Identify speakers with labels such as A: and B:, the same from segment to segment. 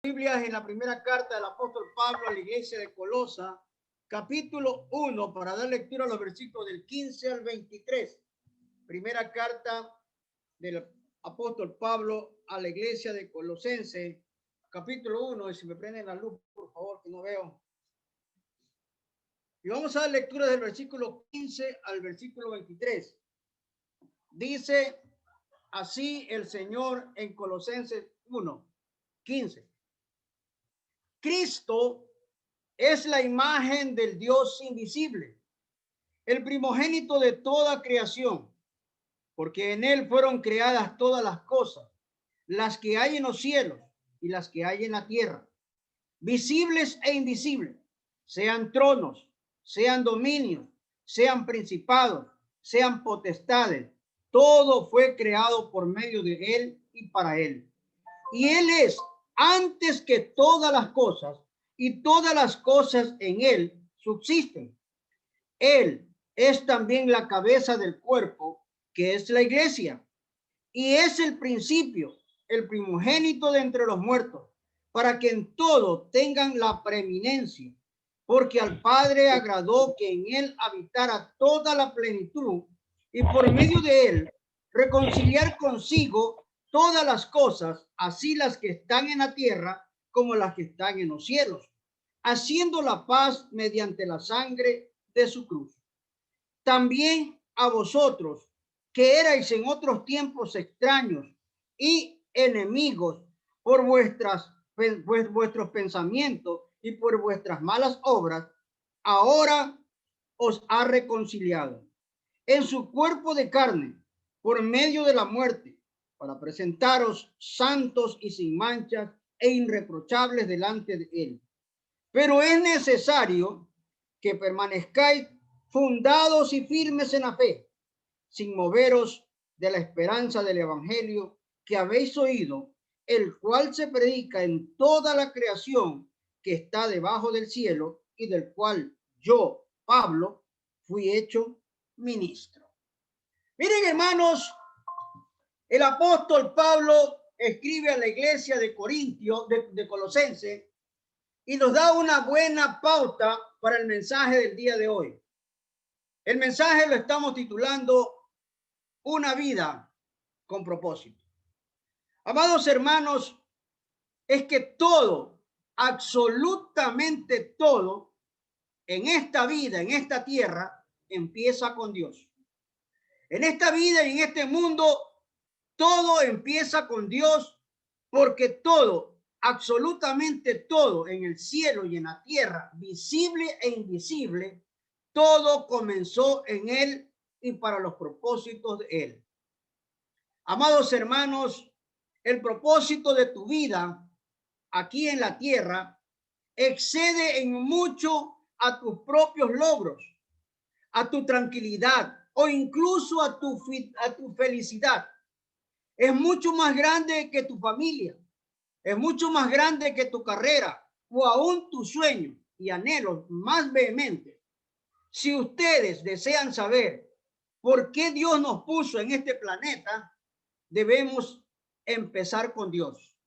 A: Biblias en la primera carta del apóstol Pablo a la iglesia de Colosa, capítulo 1, para dar lectura a los versículos del 15 al 23. Primera carta del apóstol Pablo a la iglesia de Colosense, capítulo 1, y si me prenden la luz, por favor, que no veo. Y vamos a dar lectura del versículo 15 al versículo 23. Dice así el Señor en Colosenses 1, 15. Cristo es la imagen del Dios invisible, el primogénito de toda creación, porque en él fueron creadas todas las cosas, las que hay en los cielos y las que hay en la tierra, visibles e invisibles, sean tronos, sean dominios, sean principados, sean potestades. Todo fue creado por medio de él y para él. Y él es antes que todas las cosas, y todas las cosas en él subsisten. Él es también la cabeza del cuerpo, que es la iglesia, y es el principio, el primogénito de entre los muertos, para que en todo tengan la preeminencia, porque al Padre agradó que en él habitara toda la plenitud, y por medio de él reconciliar consigo todas las cosas, así las que están en la tierra como las que están en los cielos, haciendo la paz mediante la sangre de su cruz. También a vosotros, que erais en otros tiempos extraños y enemigos por vuestros pensamientos y por vuestras malas obras, ahora os ha reconciliado en su cuerpo de carne por medio de la muerte, para presentaros santos y sin manchas e irreprochables delante de él. Pero es necesario que permanezcáis fundados y firmes en la fe, sin moveros de la esperanza del evangelio que habéis oído, el cual se predica en toda la creación que está debajo del cielo, y del cual yo, Pablo, fui hecho ministro. Miren, hermanos, el apóstol Pablo escribe a la iglesia de Corintio, de Colosense, y nos da una buena pauta para el mensaje del día de hoy. El mensaje lo estamos titulando Una vida con propósito. Amados hermanos, es que todo, absolutamente todo, en esta vida, en esta tierra, empieza con Dios. En esta vida y en este mundo, todo empieza con Dios, porque todo, absolutamente todo, en el cielo y en la tierra, visible e invisible, todo comenzó en él y para los propósitos de él. Amados hermanos, el propósito de tu vida aquí en la tierra excede en mucho a tus propios logros, a tu tranquilidad o incluso a tu felicidad. Es mucho más grande que tu familia, es mucho más grande que tu carrera o aún tus sueños y anhelos más vehementes. Si ustedes desean saber por qué Dios nos puso en este planeta, debemos empezar con Dios.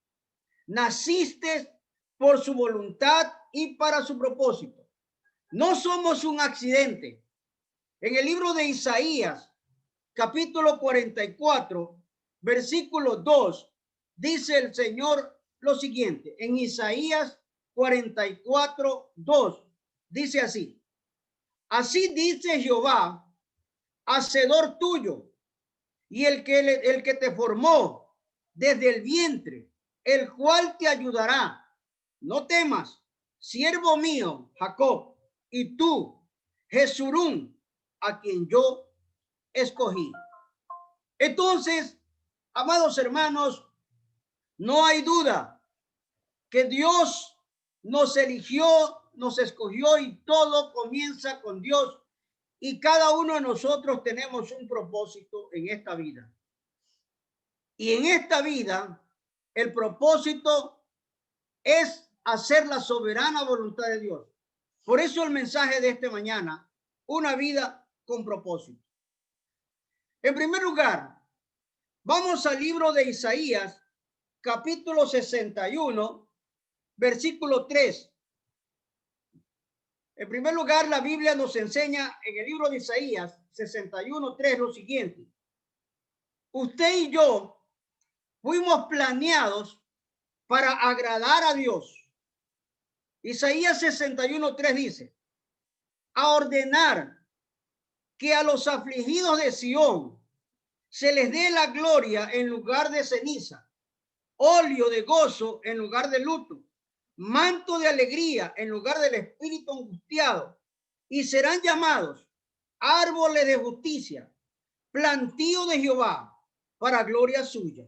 A: Naciste por su voluntad y para su propósito. No somos un accidente. En el libro de Isaías, capítulo 44, versículo 2, dice el Señor lo siguiente. En Isaías 44, 2, dice así. Así dice Jehová, hacedor tuyo, y el que te formó desde el vientre, el cual te ayudará. No temas, siervo mío, Jacob, y tú, Jesurún, a quien yo escogí. Entonces, amados hermanos, no hay duda que Dios nos eligió, nos escogió, y todo comienza con Dios. Y cada uno de nosotros tenemos un propósito en esta vida. Y en esta vida, el propósito es hacer la soberana voluntad de Dios. Por eso el mensaje de esta mañana, una vida con propósito. En primer lugar, vamos al libro de Isaías, capítulo 61, versículo 3. En primer lugar, la Biblia nos enseña en el libro de Isaías 61:3 lo siguiente. Usted y yo fuimos planeados para agradar a Dios. Isaías 61:3 dice, a ordenar que a los afligidos de Sión se les dé la gloria en lugar de ceniza, óleo de gozo en lugar de luto, manto de alegría en lugar del espíritu angustiado, y serán llamados árboles de justicia, plantío de Jehová, para gloria suya.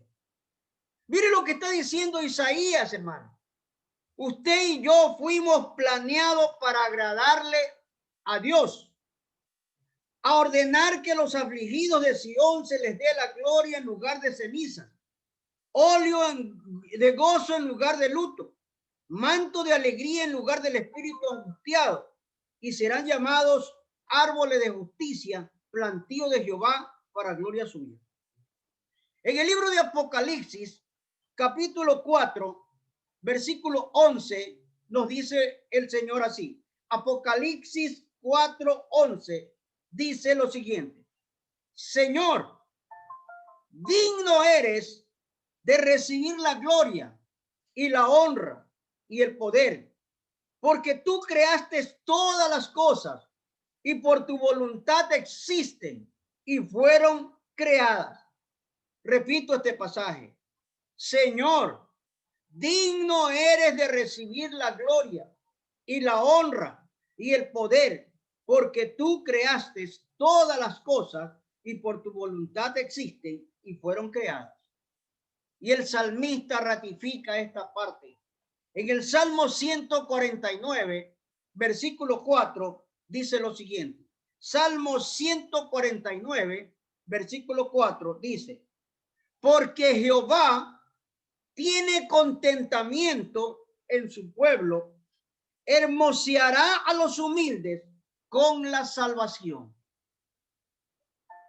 A: Mire lo que está diciendo Isaías, hermano. Usted y yo fuimos planeados para agradarle a Dios, a ordenar que los afligidos de Sión se les dé la gloria en lugar de ceniza, óleo de gozo en lugar de luto, manto de alegría en lugar del espíritu angustiado, y serán llamados árboles de justicia, plantío de Jehová, para gloria suya. En el libro de Apocalipsis, capítulo 4, versículo 11, nos dice el Señor así. Apocalipsis 4:11 dice lo siguiente: Señor, digno eres de recibir la gloria y la honra y el poder, porque tú creaste todas las cosas y por tu voluntad existen y fueron creadas. Repito este pasaje. Señor, digno eres de recibir la gloria y la honra y el poder, porque tú creaste todas las cosas y por tu voluntad existen y fueron creadas. Y el salmista ratifica esta parte. En el Salmo 149, versículo 4, dice lo siguiente. Salmo 149, versículo 4, dice, porque Jehová tiene contentamiento en su pueblo, hermoseará a los humildes con la salvación.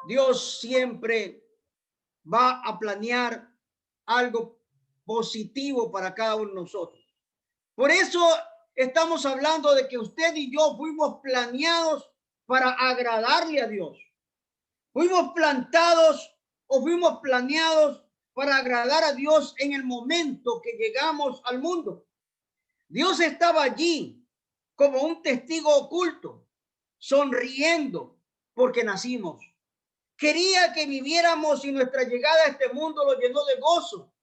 A: Dios siempre va a planear algo positivo para cada uno de nosotros. Por eso estamos hablando de que usted y yo fuimos planeados para agradarle a Dios. Fuimos plantados o fuimos planeados para agradar a Dios en el momento que llegamos al mundo. Dios estaba allí como un testigo oculto, sonriendo porque nacimos. Quería que viviéramos y nuestra llegada a este mundo lo llenó de gozo.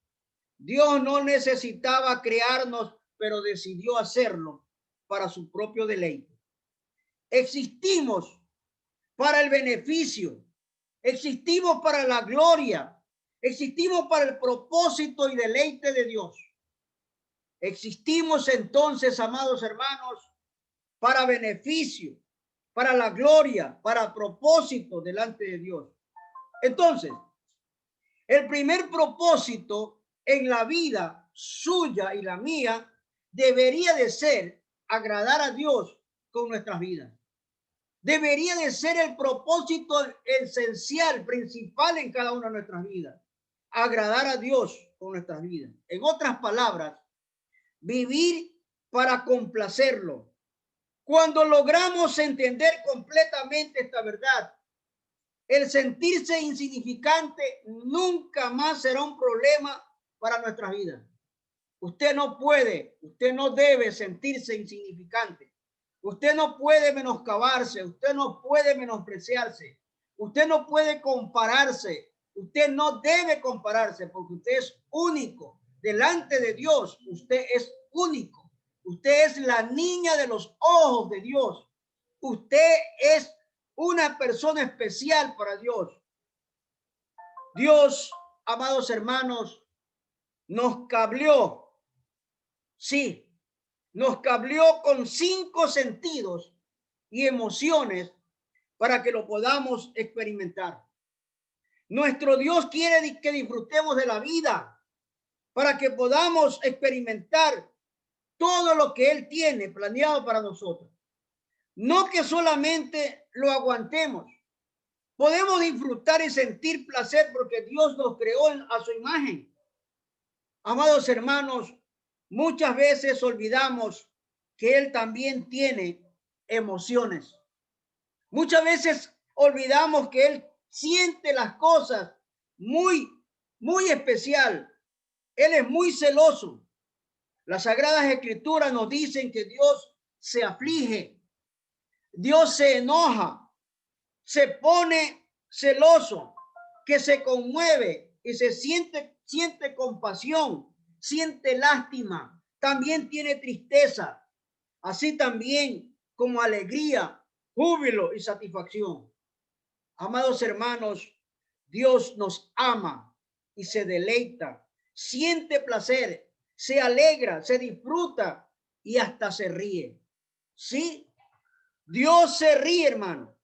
A: Dios no necesitaba crearnos, pero decidió hacerlo para su propio deleite. Existimos para el beneficio, existimos para la gloria, existimos para el propósito y deleite de Dios. Existimos entonces, amados hermanos, para beneficio, para la gloria, para propósito delante de Dios. Entonces, el primer propósito en la vida suya y la mía debería de ser agradar a Dios con nuestras vidas. Debería de ser el propósito esencial, principal en cada una de nuestras vidas. Agradar a Dios con nuestras vidas. En otras palabras, vivir para complacerlo. Cuando logramos entender completamente esta verdad, el sentirse insignificante nunca más será un problema para nuestras vidas. Usted no puede, usted no debe sentirse insignificante. Usted no puede menoscabarse, usted no puede menospreciarse, usted no puede compararse, usted no debe compararse porque usted es único. Delante de Dios, usted es único. Usted es la niña de los ojos de Dios. Usted es una persona especial para Dios. Dios, amados hermanos, nos cableó. Sí, nos cableó con 5 sentidos y emociones para que lo podamos experimentar. Nuestro Dios quiere que disfrutemos de la vida para que podamos experimentar todo lo que Él tiene planeado para nosotros. No que solamente lo aguantemos. Podemos disfrutar y sentir placer porque Dios nos creó a su imagen. Amados hermanos, muchas veces olvidamos que Él también tiene emociones. Muchas veces olvidamos que Él siente las cosas muy especial. Él es muy celoso. Las Sagradas Escrituras nos dicen que Dios se aflige, Dios se enoja, se pone celoso, que se conmueve y se siente compasión, siente lástima, también tiene tristeza, así también como alegría, júbilo y satisfacción. Amados hermanos, Dios nos ama y se deleita, siente placer, se alegra, se disfruta y hasta se ríe. Sí, Dios se ríe, hermano.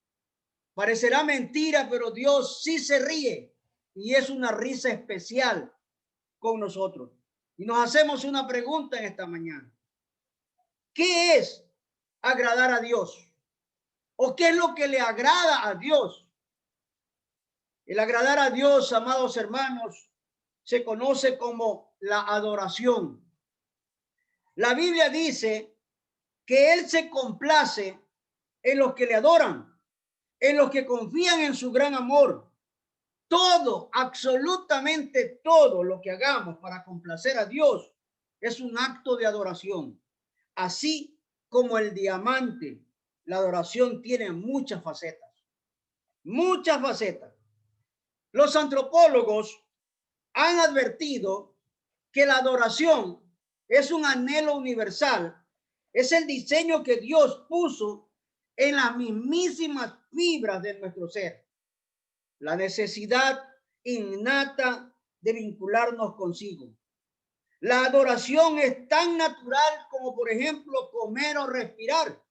A: Parecerá mentira, pero Dios sí se ríe y es una risa especial con nosotros. Y nos hacemos una pregunta en esta mañana. ¿Qué es agradar a Dios? ¿O qué es lo que le agrada a Dios? El agradar a Dios, amados hermanos, se conoce como la adoración. La Biblia dice que Él se complace en los que le adoran, en los que confían en su gran amor. Todo, absolutamente todo lo que hagamos para complacer a Dios es un acto de adoración. Así como el diamante, la adoración tiene muchas facetas. Muchas facetas. Los antropólogos han advertido que la adoración es un anhelo universal, es el diseño que Dios puso en las mismísimas fibras de nuestro ser. La necesidad innata de vincularnos consigo. La adoración es tan natural como, por ejemplo, comer o respirar.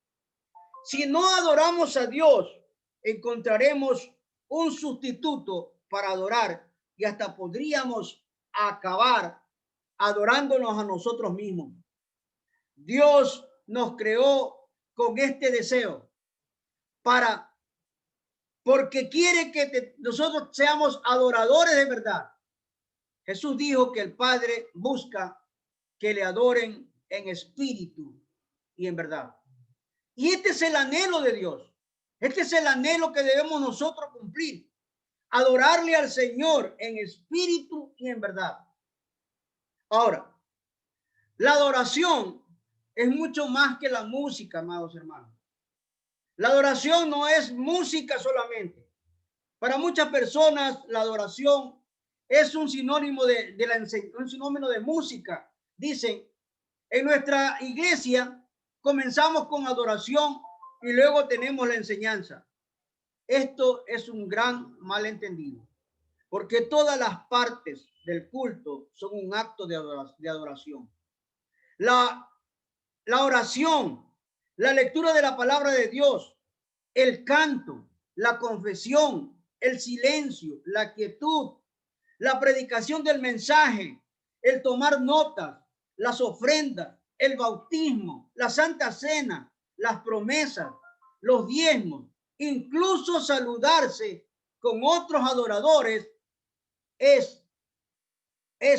A: Si no adoramos a Dios, encontraremos un sustituto para adorar y hasta podríamos acabar adorándonos a nosotros mismos. Dios nos creó con este deseo porque quiere que nosotros seamos adoradores de verdad. Jesús dijo que el Padre busca que le adoren en espíritu y en verdad. Y este es el anhelo de Dios. Este es el anhelo que debemos nosotros cumplir. Adorarle al Señor en espíritu y en verdad. Ahora, la adoración es mucho más que la música, amados hermanos. La adoración no es música solamente. Para muchas personas, la adoración es un sinónimo un sinónimo de música. Dicen, en nuestra iglesia comenzamos con adoración y luego tenemos la enseñanza. Esto es un gran malentendido, porque todas las partes del culto son un acto de adoración. La oración, la lectura de la palabra de Dios, el canto, la confesión, el silencio, la quietud, la predicación del mensaje, el tomar notas, las ofrendas, el bautismo, la Santa Cena, las promesas, los diezmos, incluso saludarse con otros adoradores es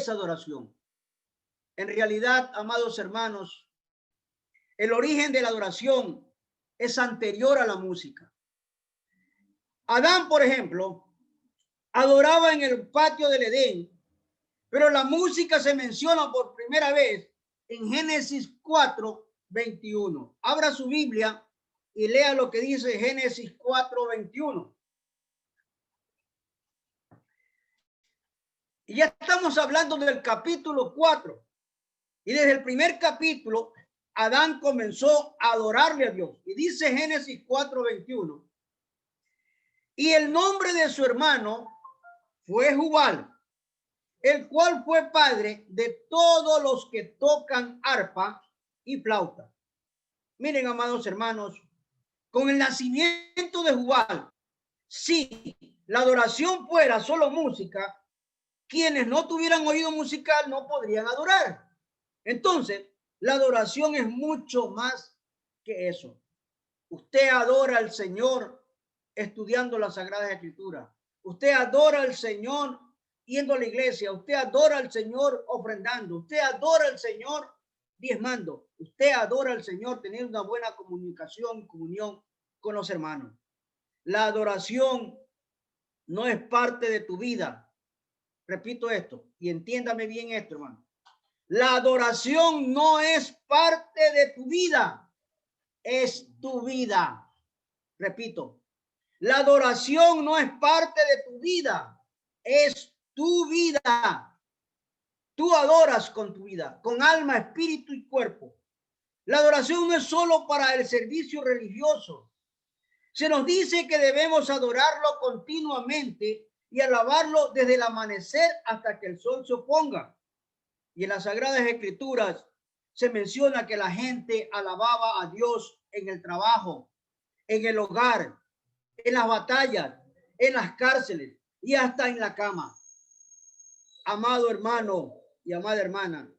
A: adoración. En realidad, amados hermanos, el origen de la adoración es anterior a la música. Adán, por ejemplo, adoraba en el patio del Edén, pero la música se menciona por primera vez en Génesis 4:21. Abra su Biblia y lea lo que dice Génesis 4:21. Y ya estamos hablando del capítulo 4. Y desde el primer capítulo, Adán comenzó a adorarle a Dios. Y dice Génesis 4:21. Y el nombre de su hermano fue Jubal, el cual fue padre de todos los que tocan arpa y flauta. Miren, amados hermanos, con el nacimiento de Jubal, si la adoración fuera solo música, quienes no tuvieran oído musical no podrían adorar. Entonces, la adoración es mucho más que eso. Usted adora al Señor estudiando la Sagrada Escritura. Usted adora al Señor yendo a la iglesia. Usted adora al Señor ofrendando. Usted adora al Señor diezmando. Usted adora al Señor, tener una buena comunión con los hermanos. La adoración no es parte de tu vida. Repito esto y entiéndame bien esto, hermano. La adoración no es parte de tu vida, es tu vida. Repito, la adoración no es parte de tu vida, es tu vida. Tú adoras con tu vida, con alma, espíritu y cuerpo. La adoración no es solo para el servicio religioso. Se nos dice que debemos adorarlo continuamente y alabarlo desde el amanecer hasta que el sol se oponga. Y en las Sagradas Escrituras se menciona que la gente alababa a Dios en el trabajo, en el hogar, en las batallas, en las cárceles y hasta en la cama. Amado hermano y amada hermana,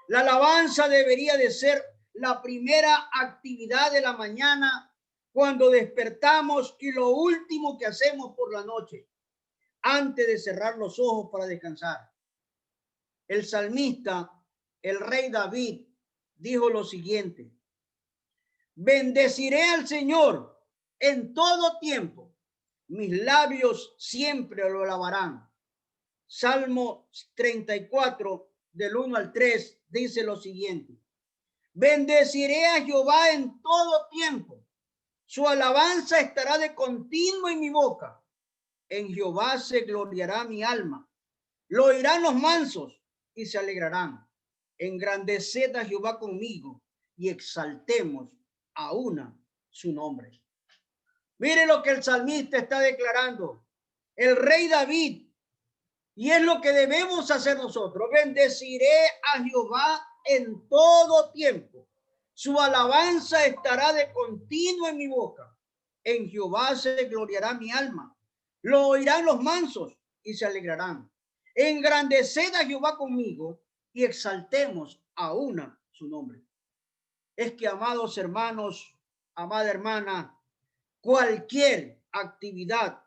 A: la alabanza debería de ser la primera actividad de la mañana cuando despertamos y lo último que hacemos por la noche, antes de cerrar los ojos para descansar. El salmista, el rey David, dijo lo siguiente: bendeciré al Señor en todo tiempo, mis labios siempre lo alabarán. Salmo 34, del 1 al 3, dice lo siguiente: bendeciré a Jehová en todo tiempo, su alabanza estará de continuo en mi boca. En Jehová se gloriará mi alma, lo oirán los mansos y se alegrarán. Engrandeced a Jehová conmigo y exaltemos a una su nombre. Mire lo que el salmista está declarando, el rey David, y es lo que debemos hacer nosotros. Bendeciré a Jehová en todo tiempo. Su alabanza estará de continuo en mi boca. En Jehová se gloriará mi alma. Lo oirán los mansos y se alegrarán. Engrandeced a Jehová conmigo y exaltemos a una su nombre. Es que, amados hermanos, amada hermana, cualquier actividad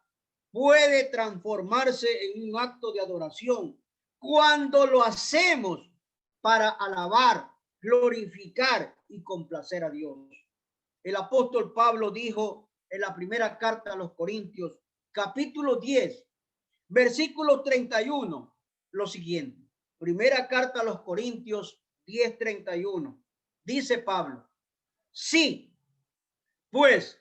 A: puede transformarse en un acto de adoración cuando lo hacemos para alabar, glorificar y complacer a Dios. El apóstol Pablo dijo en la primera carta a los Corintios, capítulo 10, versículo 31, lo siguiente. Primera carta a los Corintios 10:31. Dice Pablo: sí, pues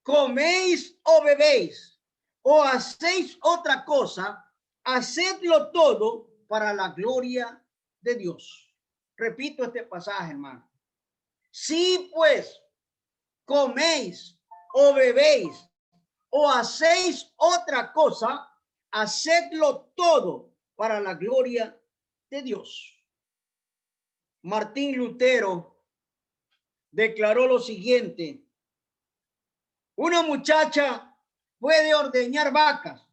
A: coméis o bebéis o hacéis otra cosa, hacedlo todo para la gloria de Dios. Repito este pasaje, hermano. Si pues coméis o bebéis o hacéis otra cosa, hacedlo todo para la gloria de Dios. Martín Lutero declaró lo siguiente: una muchacha puede ordeñar vacas,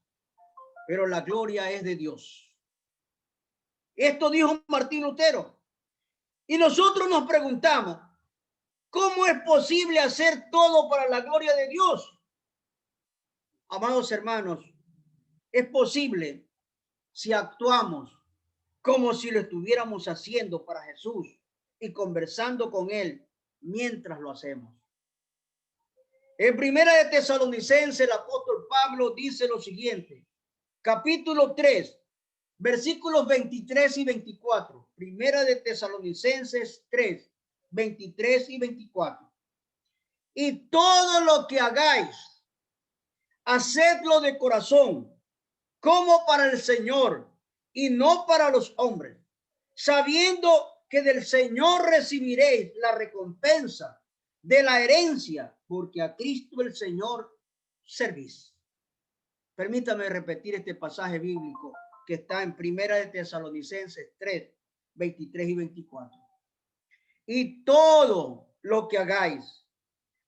A: pero la gloria es de Dios. Esto dijo Martín Lutero. Y nosotros nos preguntamos, ¿cómo es posible hacer todo para la gloria de Dios? Amados hermanos, es posible si actuamos como si lo estuviéramos haciendo para Jesús y conversando con Él mientras lo hacemos. En Primera de Tesalonicenses, el apóstol Pablo dice lo siguiente, capítulo 3, versículos 23 y 24. Primera de Tesalonicenses 3, 23 y 24. Y todo lo que hagáis, hacedlo de corazón, como para el Señor y no para los hombres, sabiendo que del Señor recibiréis la recompensa de la herencia, porque a Cristo el Señor servís. Permítame repetir este pasaje bíblico que está en Primera de Tesalonicenses 3, 23 y 24. Y todo lo que hagáis,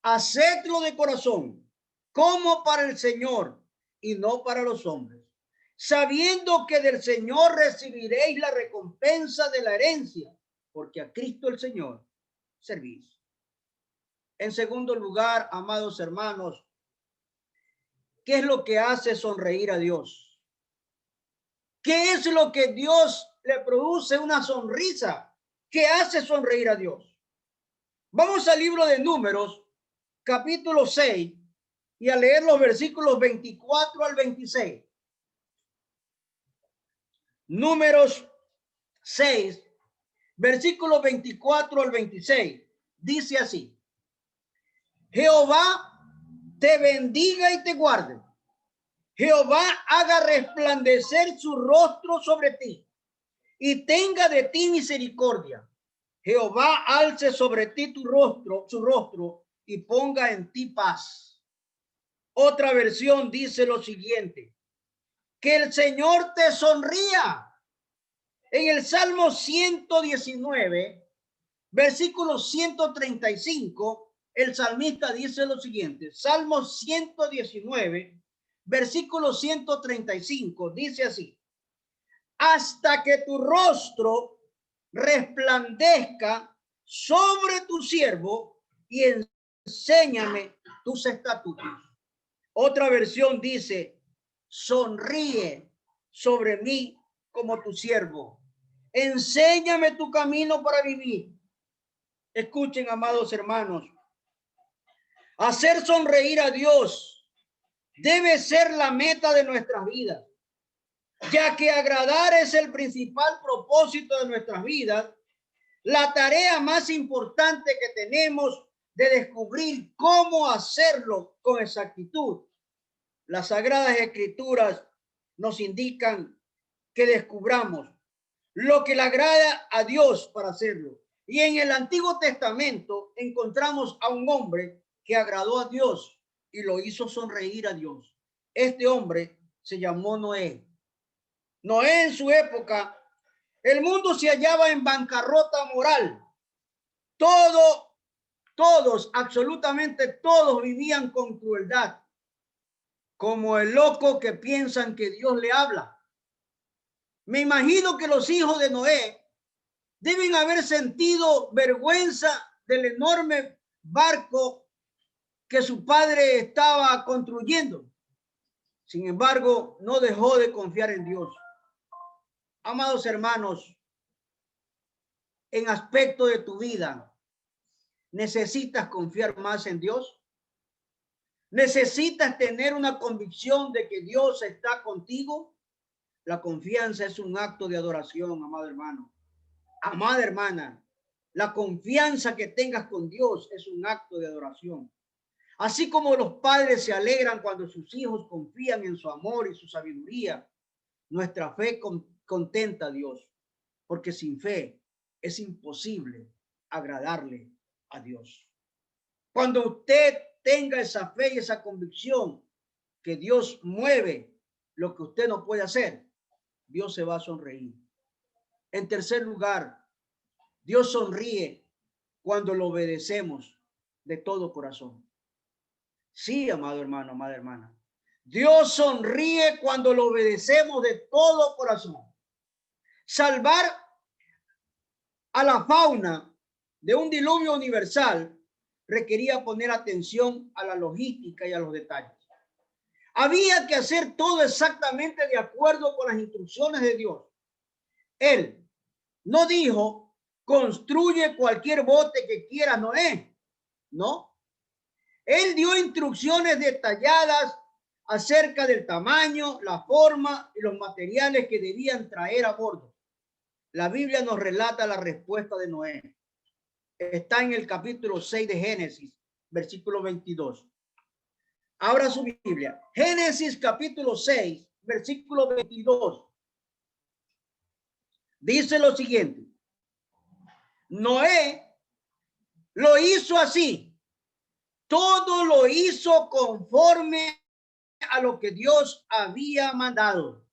A: hacedlo de corazón, como para el Señor y no para los hombres, sabiendo que del Señor recibiréis la recompensa de la herencia, porque a Cristo el Señor servís. En segundo lugar, amados hermanos, ¿qué es lo que hace sonreír a Dios? ¿Qué es lo que Dios le produce una sonrisa? ¿Qué hace sonreír a Dios? Vamos al libro de Números, capítulo 6, y a leer los versículos 24 al 26. Números 6, versículos 24 al 26. Dice así: Jehová te bendiga y te guarde. Jehová haga resplandecer su rostro sobre ti y tenga de ti misericordia. Jehová alce sobre ti su rostro y ponga en ti paz. Otra versión dice lo siguiente: que el Señor te sonría. En el Salmo 119, versículo 135, el salmista dice lo siguiente. Salmo 119, versículo 135, dice así: hasta que tu rostro resplandezca sobre tu siervo y enséñame tus estatutos. Otra versión dice: sonríe sobre mí como tu siervo. Enséñame tu camino para vivir. Escuchen, amados hermanos, hacer sonreír a Dios debe ser la meta de nuestras vidas, ya que agradar es el principal propósito de nuestras vidas. La tarea más importante que tenemos de descubrir cómo hacerlo con exactitud. Las Sagradas Escrituras nos indican que descubramos lo que le agrada a Dios para hacerlo. Y en el Antiguo Testamento encontramos a un hombre que agradó a Dios y lo hizo sonreír a Dios. Este hombre se llamó Noé. Noé, en su época, el mundo se hallaba en bancarrota moral. Todos, absolutamente todos vivían con crueldad, como el loco que piensan que Dios le habla. Me imagino que los hijos de Noé deben haber sentido vergüenza del enorme barco que su padre estaba construyendo. Sin embargo, no dejó de confiar en Dios. Amados hermanos, en aspecto de tu vida, ¿necesitas confiar más en Dios? ¿Necesitas tener una convicción de que Dios está contigo? La confianza es un acto de adoración, amado hermano. Amada hermana, la confianza que tengas con Dios es un acto de adoración. Así como los padres se alegran cuando sus hijos confían en su amor y su sabiduría, nuestra fe contenta a Dios, porque sin fe es imposible agradarle a Dios. Cuando usted tenga esa fe y esa convicción que Dios mueve lo que usted no puede hacer, Dios se va a sonreír. En tercer lugar, Dios sonríe cuando lo obedecemos de todo corazón. Sí, amado hermano, amada hermana. Dios sonríe cuando lo obedecemos de todo corazón. Salvar a la fauna de un diluvio universal requería poner atención a la logística y a los detalles. Había que hacer todo exactamente de acuerdo con las instrucciones de Dios. Él no dijo: construye cualquier bote que quieras, Noé. No. Él dio instrucciones detalladas acerca del tamaño, la forma y los materiales que debían traer a bordo. La Biblia nos relata la respuesta de Noé. Está en el capítulo 6 de Génesis, versículo 22. Abra su Biblia. Génesis capítulo 6, versículo 22. Dice lo siguiente: Noé lo hizo así. Todo lo hizo conforme a lo que Dios había mandado.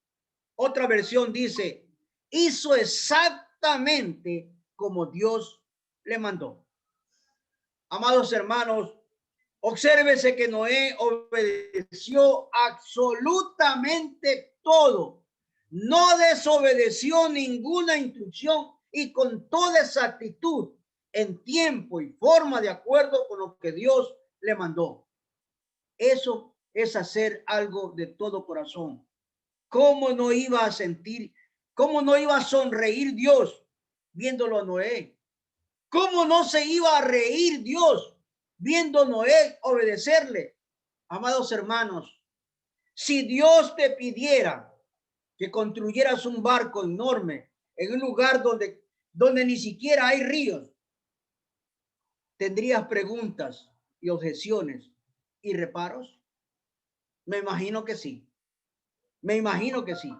A: Otra versión dice: hizo exactamente como Dios le mandó. Amados hermanos, obsérvese que Noé obedeció absolutamente todo. No desobedeció ninguna instrucción y con toda exactitud, en tiempo y forma, de acuerdo con lo que Dios le mandó. Eso es hacer algo de todo corazón. ¿Cómo no iba a sentir? ¿Cómo no iba a sonreír Dios viéndolo a Noé? ¿Cómo no se iba a reír Dios viendo a Noé obedecerle? Amados hermanos, si Dios te pidiera que construyeras un barco enorme en un lugar donde ni siquiera hay ríos, ¿tendrías preguntas y objeciones y reparos? Me imagino que sí. Me imagino que sí.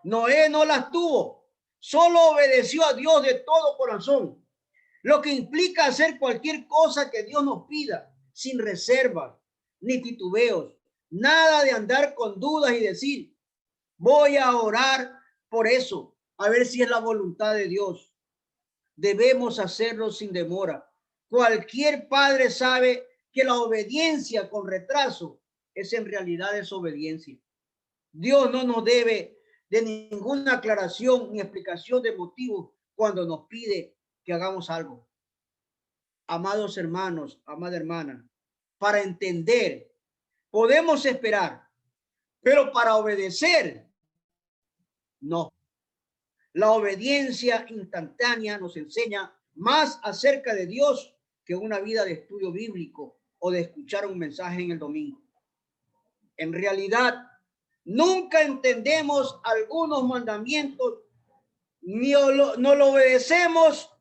A: Noé no las tuvo. Solo obedeció a Dios de todo corazón. Lo que implica hacer cualquier cosa que Dios nos pida, sin reservas ni titubeos. Nada de andar con dudas y decir, voy a orar por eso, a ver si es la voluntad de Dios. Debemos hacerlo sin demora. Cualquier padre sabe que la obediencia con retraso es en realidad desobediencia. Dios no nos debe de ninguna aclaración ni explicación de motivos cuando nos pide que hagamos algo. Amados hermanos, amada hermana, para entender podemos esperar, pero para obedecer, no. La obediencia instantánea nos enseña más acerca de Dios que una vida de estudio bíblico o de escuchar un mensaje en el domingo. En realidad, nunca entendemos algunos mandamientos ni no lo obedecemos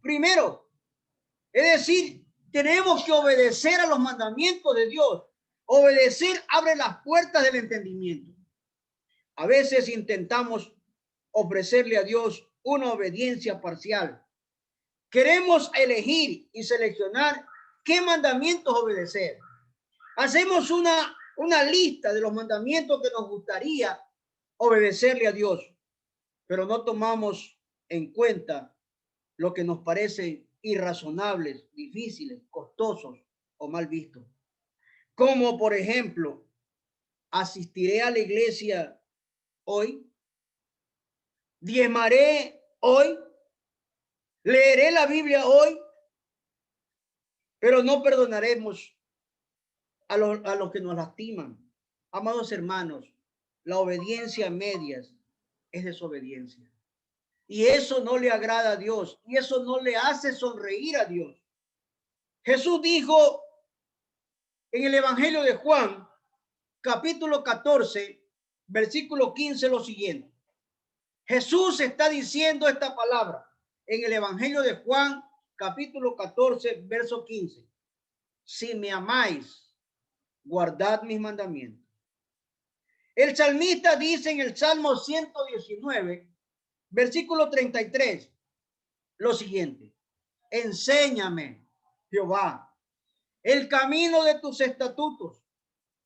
A: primero. Es decir, tenemos que obedecer a los mandamientos de Dios. Obedecer abre las puertas del entendimiento. A veces intentamos ofrecerle a Dios una obediencia parcial. Queremos elegir y seleccionar qué mandamientos obedecer. Hacemos una lista de los mandamientos que nos gustaría obedecerle a Dios, pero no tomamos en cuenta lo que nos parece irrazonables, difíciles, costosos o mal vistos. Como por ejemplo, asistiré a la iglesia hoy, diezmaré hoy, leeré la Biblia hoy, pero no perdonaremos a los que nos lastiman. Amados hermanos, la obediencia a medias es desobediencia. Y eso no le agrada a Dios. Y eso no le hace sonreír a Dios. Jesús dijo en el Evangelio de Juan, capítulo 14, versículo 15, lo siguiente. Jesús está diciendo esta palabra en el Evangelio de Juan, capítulo 14, verso 15. Si me amáis, guardad mis mandamientos. El salmista dice en el Salmo 119, versículo 33, lo siguiente. Enséñame, Jehová, el camino de tus estatutos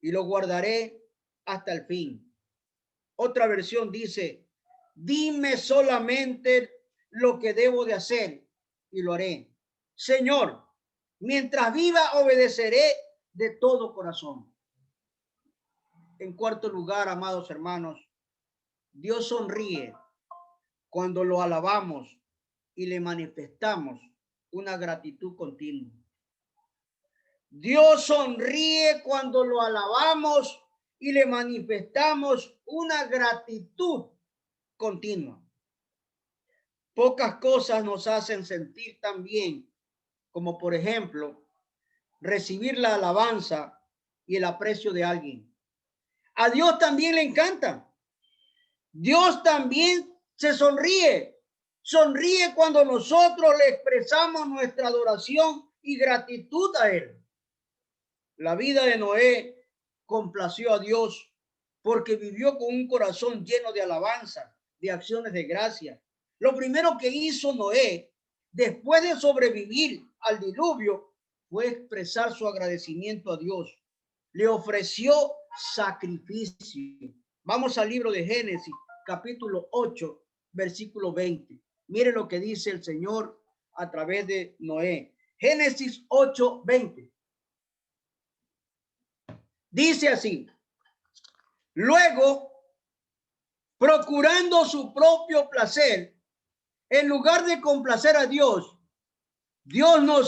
A: y lo guardaré hasta el fin. Otra versión dice, dime solamente lo que debo de hacer y lo haré. Señor, mientras viva obedeceré de todo corazón. En cuarto lugar, amados hermanos, Dios sonríe cuando lo alabamos y le manifestamos una gratitud continua. Dios sonríe cuando lo alabamos y le manifestamos una gratitud continua. Pocas cosas nos hacen sentir tan bien como, por ejemplo, recibir la alabanza y el aprecio de alguien. A Dios también le encanta. Dios también se sonríe. Sonríe cuando nosotros le expresamos nuestra adoración y gratitud a Él. La vida de Noé complació a Dios porque vivió con un corazón lleno de alabanza, de acciones de gracia. Lo primero que hizo Noé, después de sobrevivir al diluvio, fue expresar su agradecimiento a Dios. Le ofreció sacrificio. Vamos al libro de Génesis, capítulo 8, versículo 20. Mire lo que dice el Señor a través de Noé. Génesis 8, 20. Dice así, luego, procurando su propio placer, en lugar de complacer a Dios, Dios no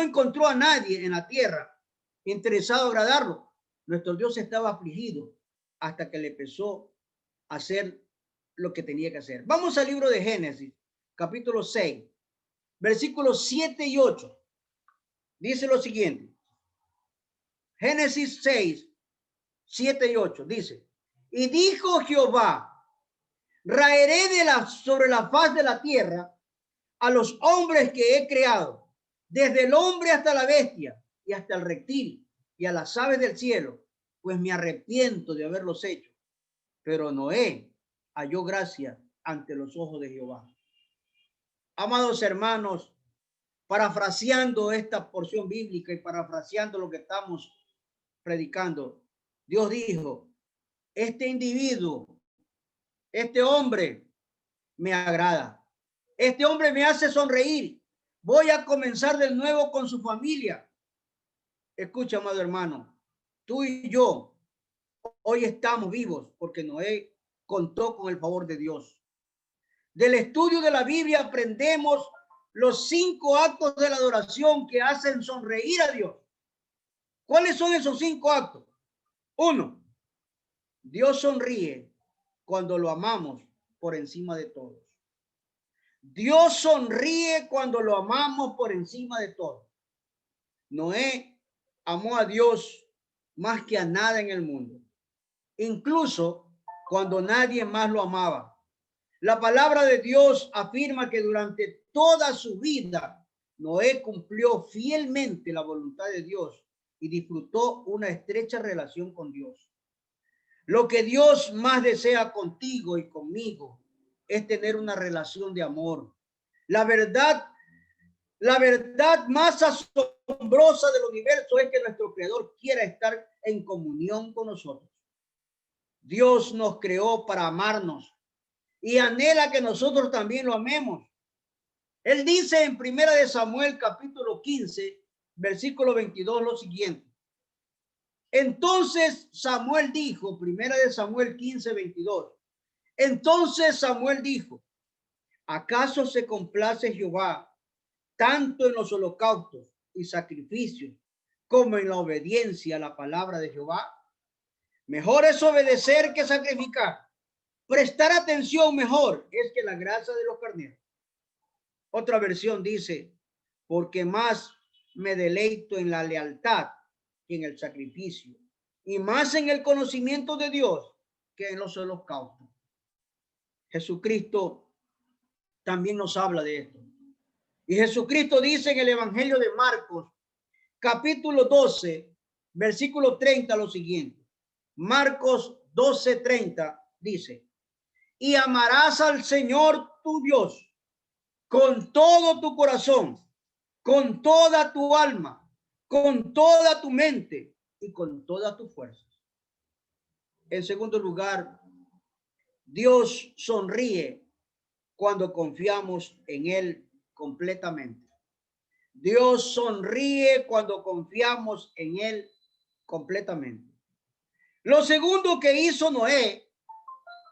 A: encontró a nadie en la tierra interesado en agradarlo. Nuestro Dios estaba afligido hasta que le empezó a hacer lo que tenía que hacer. Vamos al libro de Génesis, capítulo 6, versículos 7 y 8. Dice lo siguiente. Génesis 6, 7 y 8. Dice, y dijo Jehová, raeré sobre la faz de la tierra a los hombres que he creado, desde el hombre hasta la bestia y hasta el reptil y a las aves del cielo, pues me arrepiento de haberlos hecho. Pero Noé halló gracia ante los ojos de Jehová. Amados hermanos, parafraseando esta porción bíblica y parafraseando lo que estamos predicando, Dios dijo, este individuo, este hombre me agrada. Este hombre me hace sonreír. Voy a comenzar de nuevo con su familia. Escucha, amado hermano, tú y yo hoy estamos vivos porque Noé contó con el favor de Dios. Del estudio de la Biblia aprendemos los 5 actos de la adoración que hacen sonreír a Dios. ¿Cuáles son esos 5 actos? 1. Dios sonríe cuando lo amamos por encima de todos. Dios sonríe cuando lo amamos por encima de todo. Noé amó a Dios más que a nada en el mundo, incluso cuando nadie más lo amaba. La palabra de Dios afirma que durante toda su vida Noé cumplió fielmente la voluntad de Dios y disfrutó una estrecha relación con Dios. Lo que Dios más desea contigo y conmigo es tener una relación de amor. La verdad más asombrosa del universo es que nuestro Creador quiera estar en comunión con nosotros. Dios nos creó para amarnos y anhela que nosotros también lo amemos. Él dice en 1 Samuel capítulo 15, versículo 22 lo siguiente. Entonces Samuel dijo, 1 Samuel 15, 22. Entonces Samuel dijo, ¿acaso se complace Jehová tanto en los holocaustos y sacrificios como en la obediencia a la palabra de Jehová? Mejor es obedecer que sacrificar. Prestar atención mejor es que la grasa de los carneros. Otra versión dice, porque más me deleito en la lealtad que en el sacrificio, y más en el conocimiento de Dios que en los holocaustos. Jesucristo también nos habla de esto. Y Jesucristo dice en el Evangelio de Marcos, capítulo 12, versículo 30, lo siguiente. Marcos 12, 30 dice, y amarás al Señor tu Dios con todo tu corazón, con toda tu alma, con toda tu mente y con toda tu fuerza. En segundo lugar, Dios sonríe cuando confiamos en Él completamente. Dios sonríe cuando confiamos en Él completamente. Lo segundo que hizo Noé,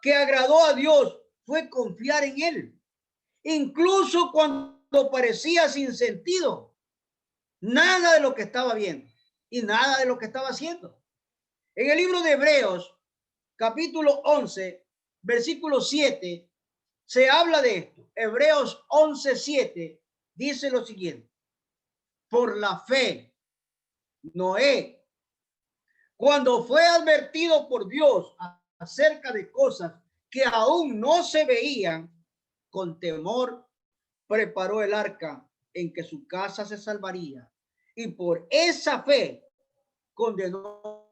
A: que agradó a Dios, fue confiar en Él, incluso cuando parecía sin sentido. Nada de lo que estaba viendo y nada de lo que estaba haciendo. En el libro de Hebreos, capítulo 11, versículo 7, se habla de esto. Hebreos 11, 7 dice lo siguiente. Por la fe, Noé, cuando fue advertido por Dios acerca de cosas que aún no se veían, con temor preparó el arca en que su casa se salvaría, y por esa fe condenó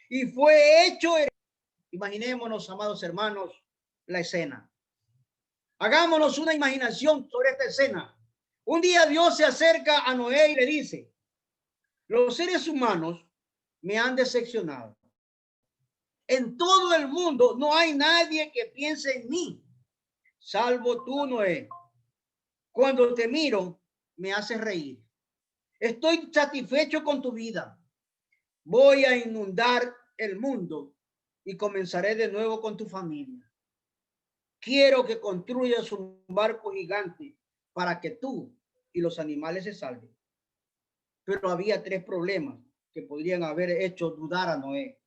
A: y fue hecho. Imaginémonos, amados hermanos, la escena. Hagámonos una imaginación sobre esta escena. Un día Dios se acerca a Noé y le dice, los seres humanos me han decepcionado. En todo el mundo no hay nadie que piense en mí, salvo tú, Noé. Cuando te miro, me haces reír. Estoy satisfecho con tu vida. Voy a inundar el mundo y comenzaré de nuevo con tu familia. Quiero que construyas un barco gigante para que tú y los animales se salven. Pero había 3 problemas que podrían haber hecho dudar a Noé.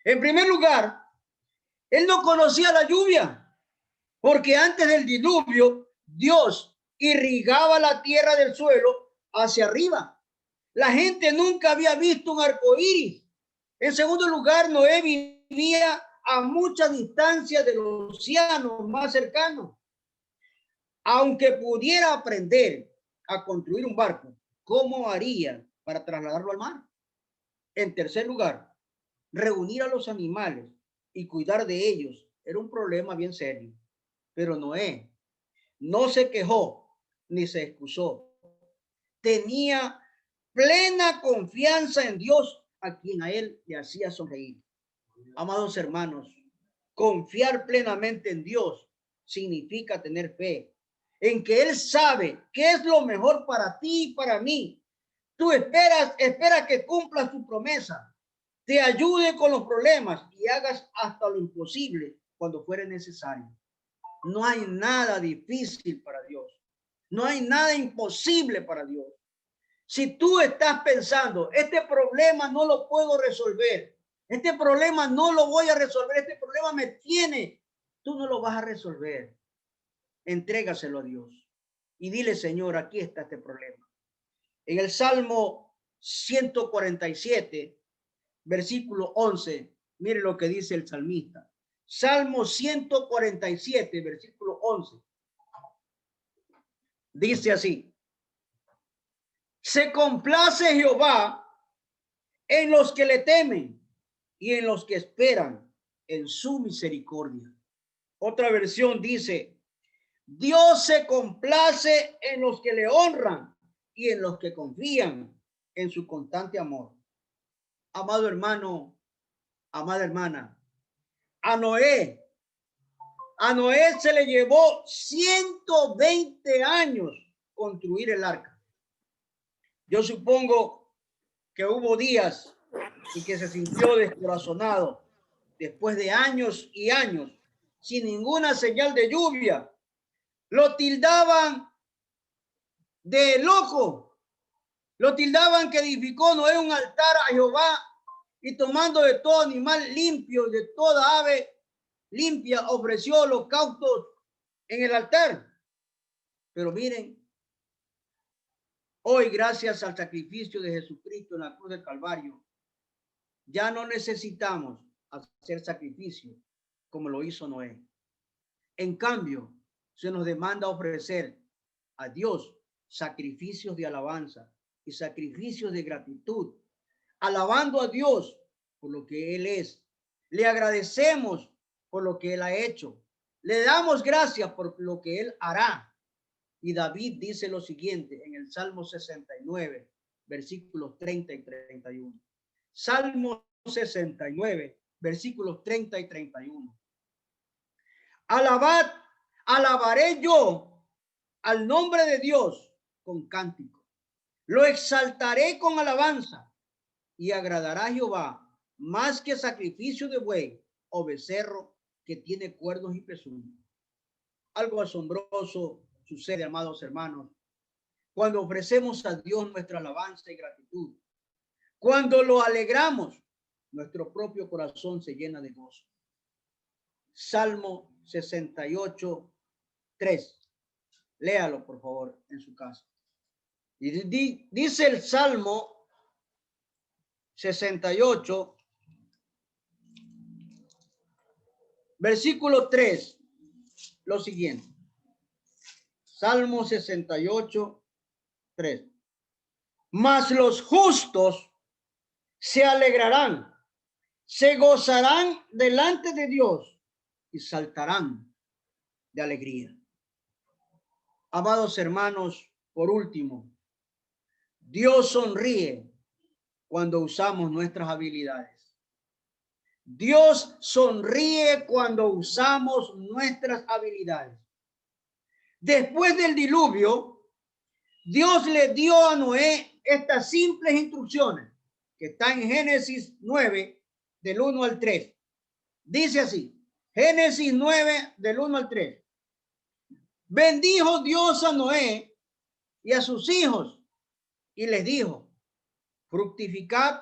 A: En primer lugar, él no conocía la lluvia, porque antes del diluvio, Dios irrigaba la tierra del suelo hacia arriba. La gente nunca había visto un arco iris. En segundo lugar, Noé vivía a mucha distancia del océano más cercano. Aunque pudiera aprender a construir un barco, ¿cómo haría para trasladarlo al mar? En tercer lugar, reunir a los animales y cuidar de ellos era un problema bien serio. Pero Noé no se quejó ni se excusó. Tenía plena confianza en Dios, a quien a él le hacía sonreír. Amados hermanos, confiar plenamente en Dios significa tener fe en que Él sabe qué es lo mejor para ti y para mí. Tú espera que cumpla su promesa, te ayude con los problemas y hagas hasta lo imposible cuando fuere necesario. No hay nada difícil para Dios. No hay nada imposible para Dios. Si tú estás pensando, este problema no lo puedo resolver, este problema no lo voy a resolver, este problema me tiene, tú no lo vas a resolver. Entrégaselo a Dios y dile, Señor, aquí está este problema. En el Salmo 147, versículo 11, mire lo que dice el salmista. Salmo 147, versículo 11. Dice así: se complace Jehová en los que le temen y en los que esperan en su misericordia. Otra versión dice: Dios se complace en los que le honran y en los que confían en su constante amor. Amado hermano, amada hermana, a Noé se le llevó 120 años construir el arca. Yo supongo que hubo días y que se sintió descorazonado después de años y años sin ninguna señal de lluvia. Lo tildaban de loco, lo tildaban que edificó Noé un altar a Jehová y tomando de todo animal limpio y de toda ave limpia ofreció holocaustos en el altar. Pero miren, hoy, gracias al sacrificio de Jesucristo en la cruz del Calvario, ya no necesitamos hacer sacrificio como lo hizo Noé. En cambio, se nos demanda ofrecer a Dios sacrificios de alabanza y sacrificios de gratitud, alabando a Dios por lo que Él es. Le agradecemos por lo que Él ha hecho. Le damos gracias por lo que Él hará. Y David dice lo siguiente en el Salmo 69, versículos 30 y 31. Salmo 69, versículos 30 y 31. Alabaré yo al nombre de Dios con cántico. Lo exaltaré con alabanza y agradará a Jehová más que sacrificio de buey o becerro que tiene cuernos y pezuñas. Algo asombroso sucede, amados hermanos, cuando ofrecemos a Dios nuestra alabanza y gratitud. Cuando lo alegramos, nuestro propio corazón se llena de gozo. Salmo 68, 3. Léalo, por favor, en su casa. Y dice el Salmo 68, versículo 3, lo siguiente. Salmo 68, 3. Mas los justos se alegrarán, se gozarán delante de Dios y saltarán de alegría. Amados hermanos, por último, Dios sonríe cuando usamos nuestras habilidades. Dios sonríe cuando usamos nuestras habilidades. Después del diluvio, Dios le dio a Noé estas simples instrucciones que están en Génesis 9, del 1 al 3. Dice así, Génesis 9, del 1 al 3. Bendijo Dios a Noé y a sus hijos y les dijo: fructificad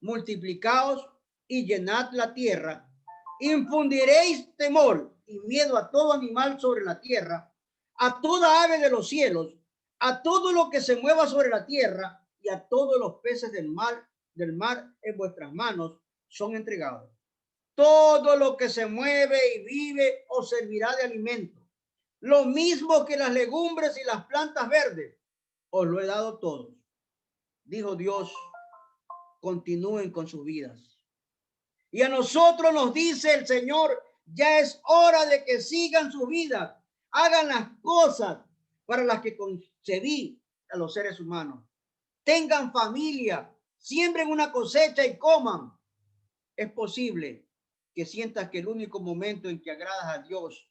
A: multiplicaos y llenad la tierra. Infundiréis temor y miedo a todo animal sobre la tierra, a toda ave de los cielos, a todo lo que se mueva sobre la tierra y a todos los peces del mar en vuestras manos son entregados. Todo lo que se mueve y vive os servirá de alimento. Lo mismo que las legumbres y las plantas verdes, os lo he dado todos. Dijo Dios, continúen con sus vidas. Y a nosotros nos dice el Señor, ya es hora de que sigan su vida, hagan las cosas para las que concebí a los seres humanos. Tengan familia, siembren una cosecha y coman. Es posible que sientas que el único momento en que agradas a Dios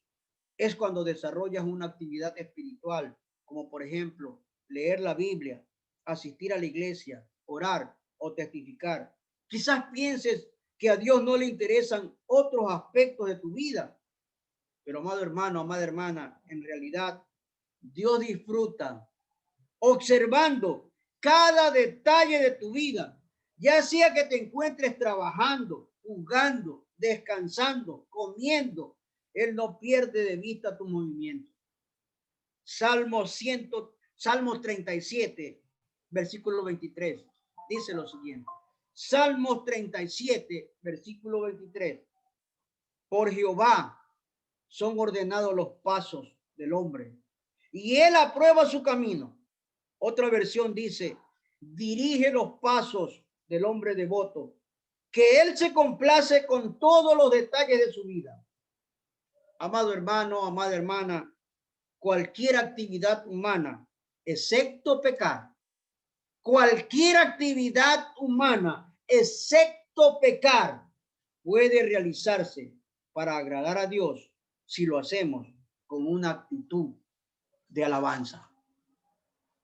A: es cuando desarrollas una actividad espiritual, como por ejemplo leer la Biblia, asistir a la iglesia, orar o testificar. Quizás pienses que a Dios no le interesan otros aspectos de tu vida, pero amado hermano, amada hermana, en realidad Dios disfruta observando cada detalle de tu vida, ya sea que te encuentres trabajando, jugando, descansando, comiendo. Él no pierde de vista tu movimiento. Salmos 37, versículo 23, dice lo siguiente. Salmos 37, versículo 23. Por Jehová son ordenados los pasos del hombre, y él aprueba su camino. Otra versión dice, dirige los pasos del hombre devoto, que él se complace con todos los detalles de su vida. Amado hermano, amada hermana, cualquier actividad humana, excepto pecar, cualquier actividad humana, excepto pecar, puede realizarse para agradar a Dios si lo hacemos con una actitud de alabanza.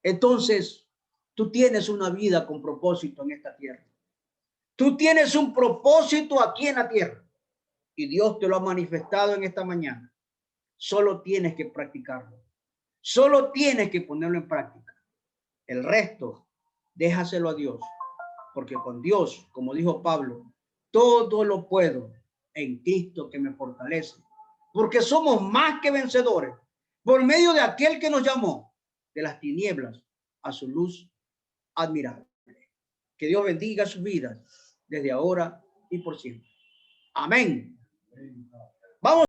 A: Entonces, tú tienes una vida con propósito en esta tierra. Tú tienes un propósito aquí en la tierra y Dios te lo ha manifestado en esta mañana. Solo tienes que practicarlo. Solo tienes que ponerlo en práctica. El resto, déjaselo a Dios, porque con Dios, como dijo Pablo, todo lo puedo en Cristo que me fortalece, porque somos más que vencedores por medio de aquel que nos llamó de las tinieblas a su luz admirable. Que Dios bendiga sus vidas desde ahora y por siempre. Amén. Vamos.